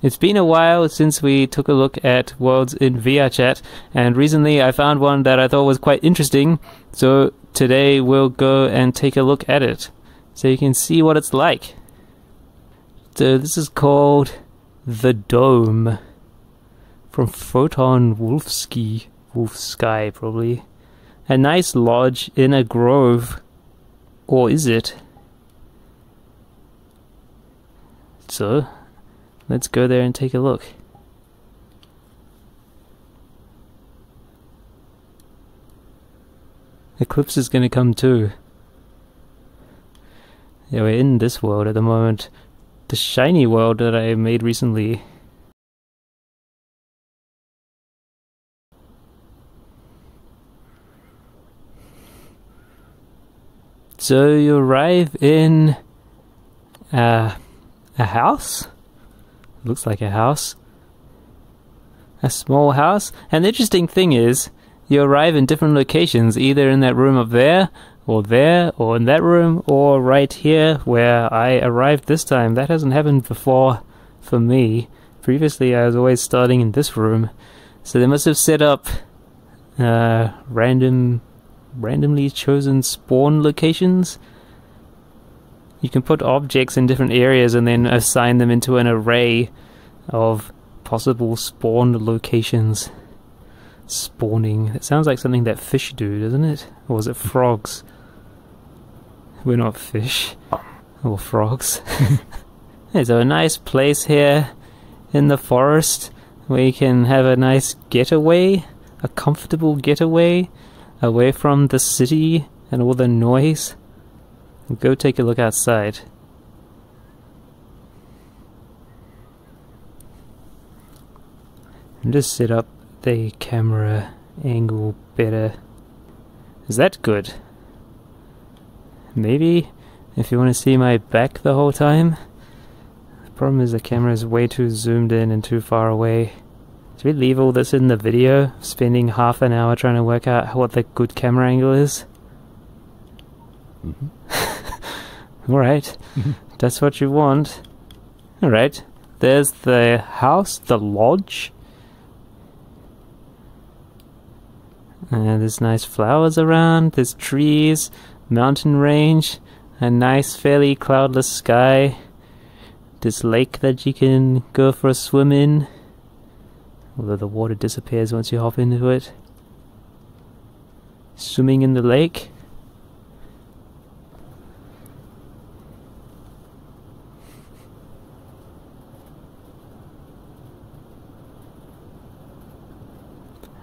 It's been a while since we took a look at worlds in VRChat, and recently I found one that I thought was quite interesting, so today we'll go and take a look at it, so you can see what it's like. So this is called The Dome, from Photon Wolfsky probably. A nice lodge in a grove, or is it? So, let's go there and take a look. Eclipse is gonna come too. Yeah, we're in this world at the moment. The shiny world that I made recently. So you arrive in a house? Looks like a house. A small house. And the interesting thing is, you arrive in different locations, either in that room up there, or in that room, or right here where I arrived this time. That hasn't happened before for me. Previously I was always starting in this room. So they must have set up randomly chosen spawn locations. You can put objects in different areas and then assign them into an array of possible spawn locations. Spawning. It sounds like something that fish do, doesn't it? Or is it frogs? We're not fish. Or frogs. There's a nice place here in the forest where you can have a nice getaway. A comfortable getaway away from the city and all the noise. Go take a look outside. And just set up the camera angle better. Is that good? Maybe if you want to see my back the whole time. The problem is the camera is way too zoomed in and too far away. Should we leave all this in the video? Spending half an hour trying to work out what the good camera angle is? Alright, that's what you want. Alright, there's the house, the lodge. And there's nice flowers around, there's trees, mountain range, a nice fairly cloudless sky. This lake that you can go for a swim in. Although the water disappears once you hop into it. Swimming in the lake.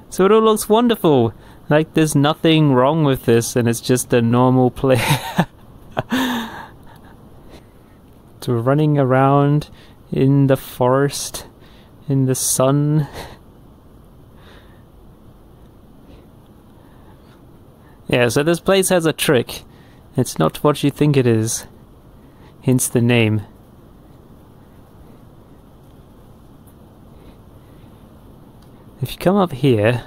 So it all looks wonderful. Like there's nothing wrong with this and it's just a normal play. So we're running around in the forest, in the sun. Yeah, so this place has a trick. It's not what you think it is. Hence the name. If you come up here,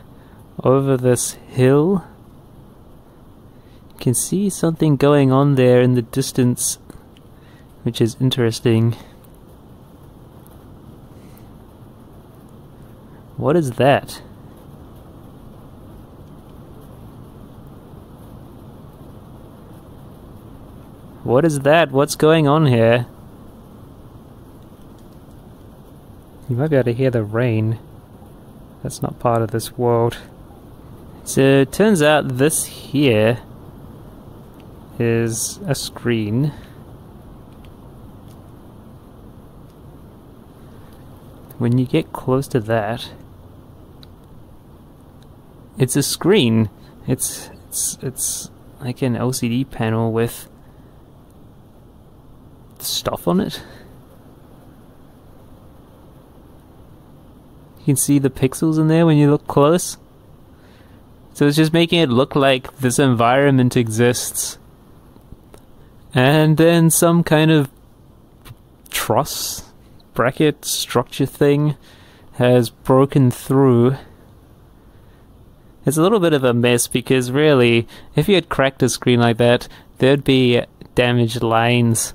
over this hill, you can see something going on there in the distance, which is interesting. What is that? What is that? What's going on here? You might be able to hear the rain. That's not part of this world. So it turns out this here is a screen. When you get close to that, it's a screen. It's like an LCD panel with stuff on it. You can see the pixels in there when you look close. So it's just making it look like this environment exists. And then some kind of truss bracket structure thing has broken through. It's a little bit of a mess because really, if you had cracked a screen like that, there'd be damaged lines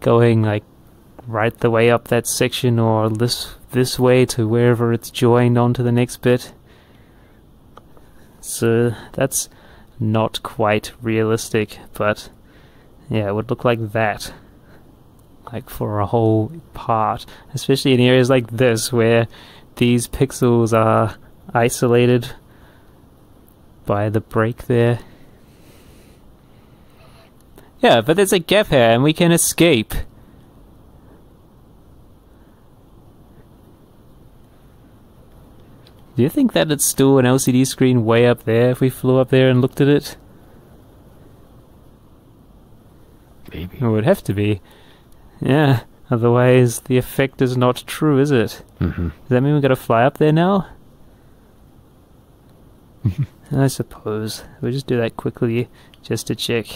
going like right the way up that section or this way to wherever it's joined onto the next bit. So that's not quite realistic, but yeah, it would look like that, like for a whole part, especially in areas like this where these pixels are isolated by the break there. Yeah, but there's a gap here and we can escape. Do you think that it's still an LCD screen way up there if we flew up there and looked at it? Maybe. It would have to be. Yeah, otherwise the effect is not true, is it? Mm-hmm. Does that mean we've got to fly up there now? I suppose. We'll just do that quickly, just to check.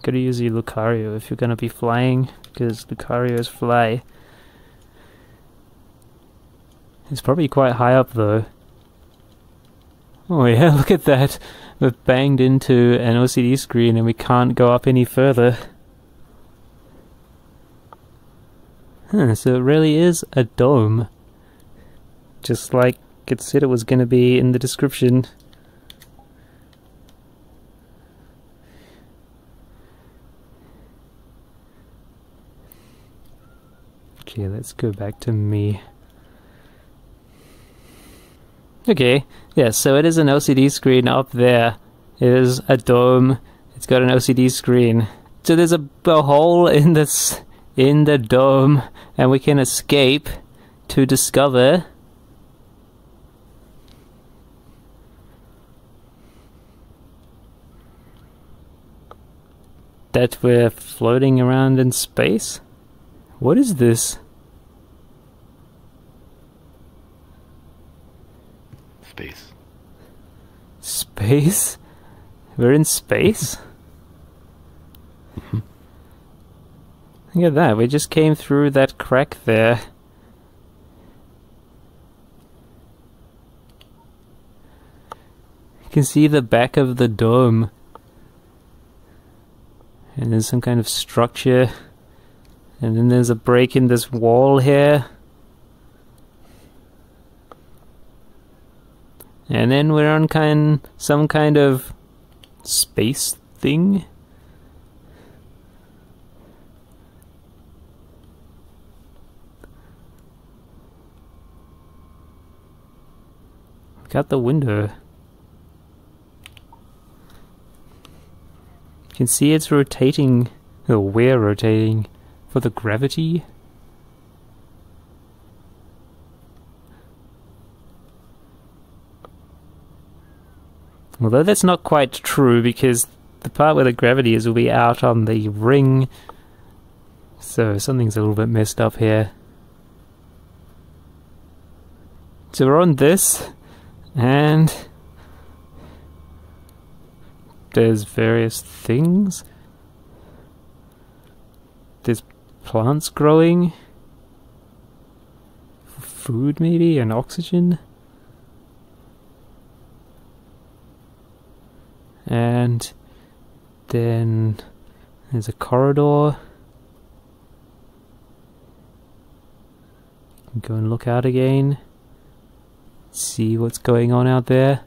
Gotta use the Lucario if you're gonna be flying, because Lucarios fly. It's probably quite high up though. Oh yeah, look at that. We've banged into an LCD screen and we can't go up any further. Huh, so it really is a dome. Just like it said it was going to be in the description. Okay, let's go back to me. Okay, yeah, so it is an LCD screen up there. It is a dome. It's got an LCD screen. So there's a hole in the dome, and we can escape to discover that we're floating around in space. What is this? Space. Space? We're in space? Mm-hmm. Look at that, we just came through that crack there. You can see the back of the dome. And there's some kind of structure. And then there's a break in this wall here. And then we're on some kind of space thing. Look out the window. You can see it's rotating, or we're rotating, for the gravity. Although that's not quite true, because the part where the gravity is will be out on the ring. So something's a little bit messed up here. So we're on this, and there's various things. There's plants growing. Food maybe, and oxygen. And then there's a corridor. Go and look out again. See what's going on out there.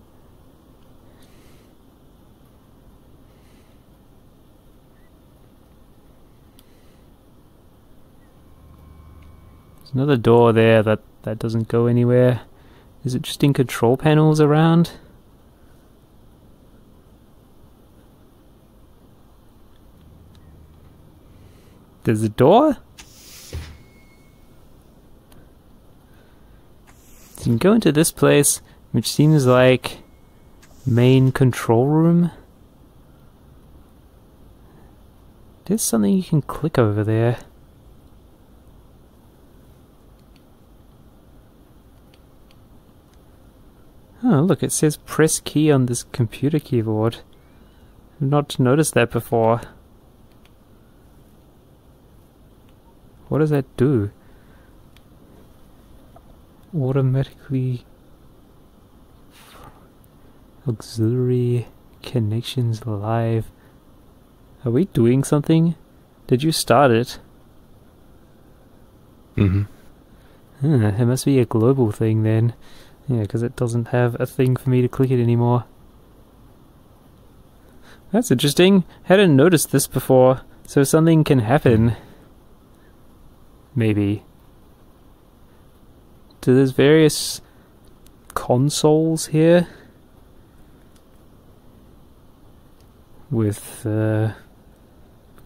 There's another door there that doesn't go anywhere. There's interesting control panels around. There's a door? So you can go into this place, which seems like main control room. There's something you can click over there. Oh, look, it says press key on this computer keyboard. I've not noticed that before. What does that do? Automatically auxiliary connections live. Are we doing something? Did you start it? It must be a global thing then. Yeah, because it doesn't have a thing for me to click it anymore. That's interesting. Hadn't noticed this before. So something can happen. Maybe. So there's various consoles here. With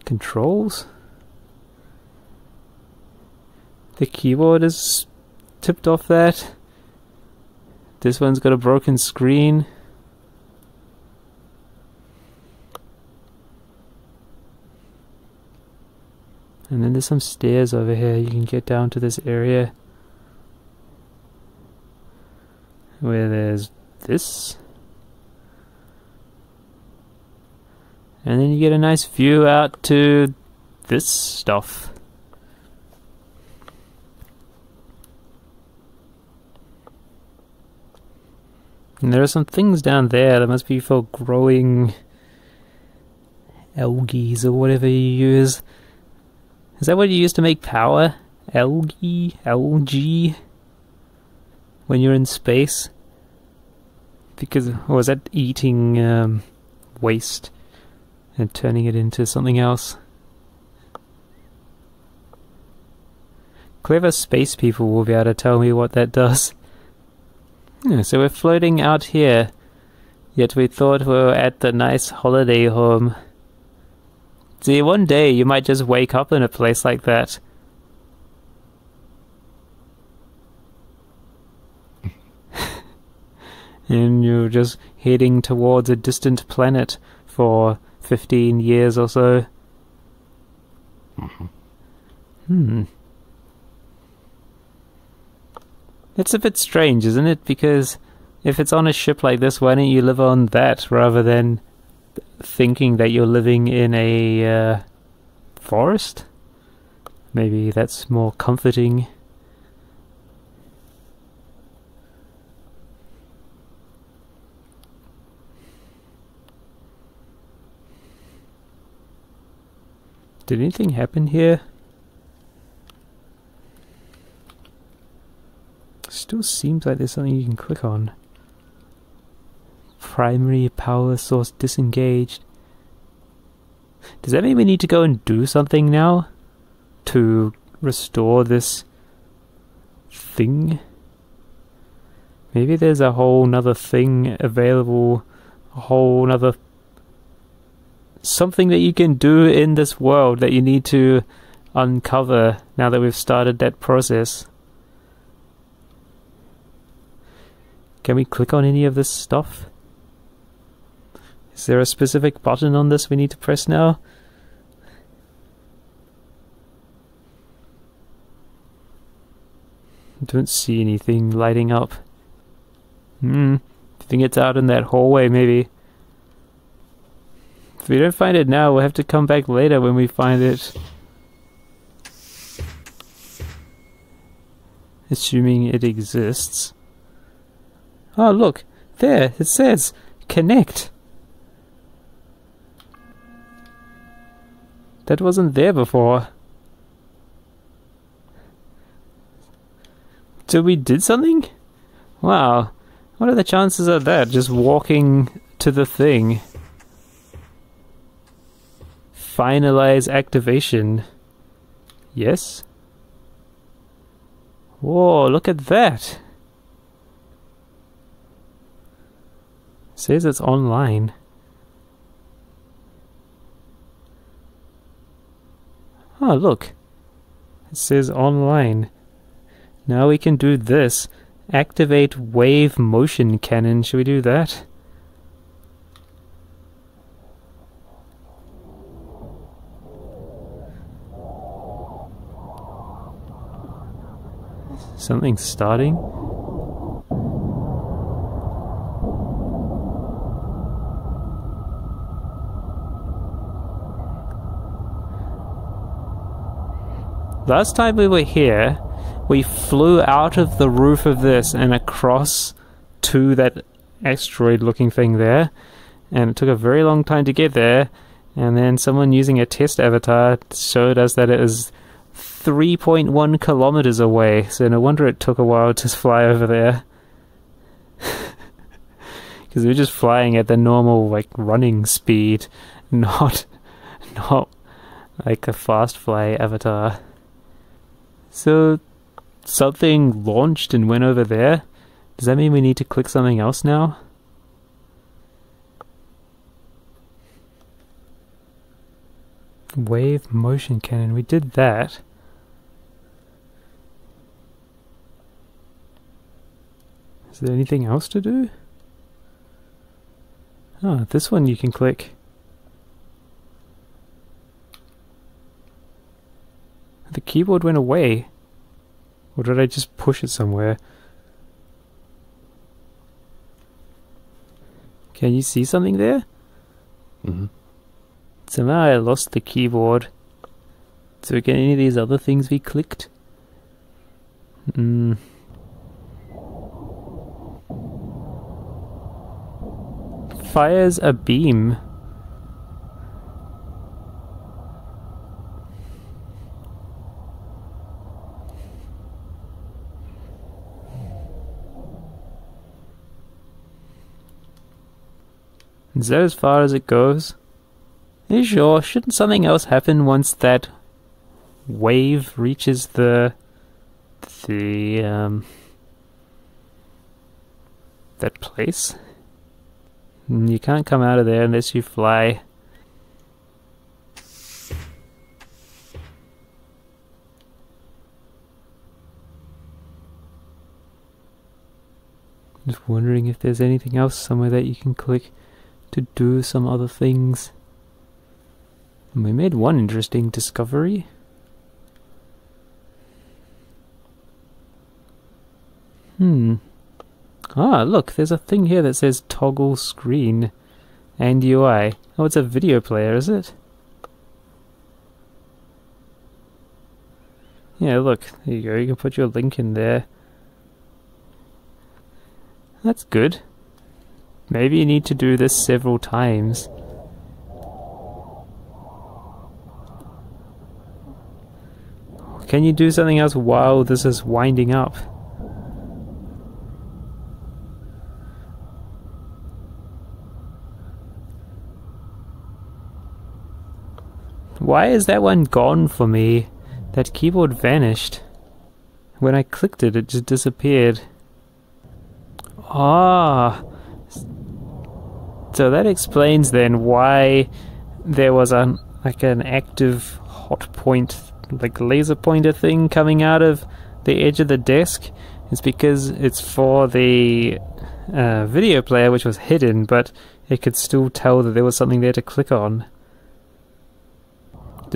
controls. The keyboard is tipped off that. This one's got a broken screen. And then there's some stairs over here. You can get down to this area where there's this. And then you get a nice view out to this stuff. And there are some things down there that must be for growing algae or whatever you use. Is that what you use to make power? Algae? When you're in space? Because, or is that eating waste and turning it into something else? Clever space people will be able to tell me what that does. Yeah, so we're floating out here, yet we thought we were at the nice holiday home. See, one day you might just wake up in a place like that. And you're just heading towards a distant planet for 15 years or so. It's a bit strange, isn't it? Because if it's on a ship like this, why don't you live on that rather than thinking that you're living in a forest? Maybe that's more comforting. Did anything happen here? Still seems like there's something you can click on. Primary power source disengaged. Does that mean we need to go and do something now to restore this thing? Maybe there's a whole nother thing available, a whole nother something that you can do in this world that you need to uncover now that we've started that process. Can we click on any of this stuff? Is there a specific button on this we need to press now? I don't see anything lighting up. I think it's out in that hallway maybe. If we don't find it now, we'll have to come back later when we find it. Assuming it exists. Oh, look! There! It says connect! That wasn't there before. So we did something? Wow. What are the chances of that? Just walking to the thing. Finalize activation. Yes? Whoa, look at that! It says it's online. Oh, look. It says online. Now we can do this. Activate wave motion cannon. Should we do that? Something's starting. Last time we were here, we flew out of the roof of this and across to that asteroid-looking thing there, and it took a very long time to get there, and then someone using a test avatar showed us that it is 3.1 kilometers away, so no wonder it took a while to fly over there. Because we're just flying at the normal, like, running speed, not like a fast fly avatar. So, something launched and went over there? Does that mean we need to click something else now? Wave motion cannon, we did that. Is there anything else to do? Oh, this one you can click. The keyboard went away. Or did I just push it somewhere? Can you see something there? Mm-hmm. Somehow I lost the keyboard. So again, any of these other things we clicked? Fires a beam. Is that as far as it goes? Are you sure? Shouldn't something else happen once that wave reaches that place? You can't come out of there unless you fly. Just wondering if there's anything else somewhere that you can click to do some other things. And we made one interesting discovery. Ah, look, there's a thing here that says toggle screen and UI. Oh, it's a video player, is it? Yeah, look, there you go, you can put your link in there. That's good. Maybe you need to do this several times. Can you do something else while this is winding up? Why is that one gone for me? That keyboard vanished. When I clicked it, it just disappeared. Ah, so that explains then why there was an active hot point, like laser pointer thing coming out of the edge of the desk. It's because it's for the video player, which was hidden, but it could still tell that there was something there to click on.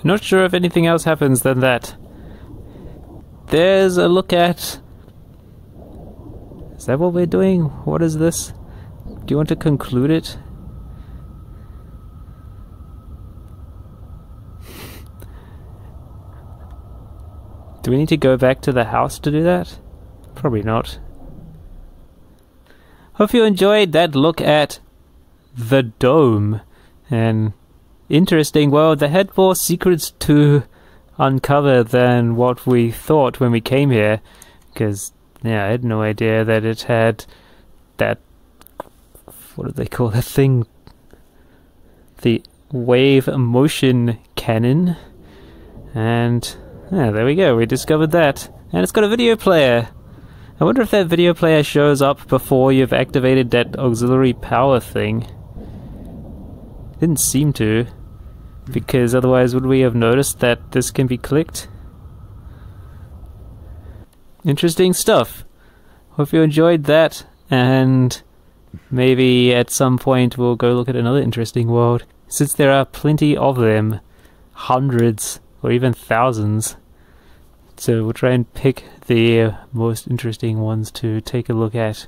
Not sure if anything else happens than that. There's a look at... Is that what we're doing? What is this? Do you want to conclude it? Do we need to go back to the house to do that? Probably not. Hope you enjoyed that look at the dome. And interesting, well, they had more secrets to uncover than what we thought when we came here. Because, yeah, I had no idea that it had that... What do they call that thing? The wave motion cannon. And... yeah, there we go, we discovered that. And it's got a video player. I wonder if that video player shows up before you've activated that auxiliary power thing. Didn't seem to, because otherwise would we have noticed that this can be clicked? Interesting stuff. Hope you enjoyed that, and maybe at some point we'll go look at another interesting world, since there are plenty of them. Hundreds or even thousands. So we'll try and pick the most interesting ones to take a look at.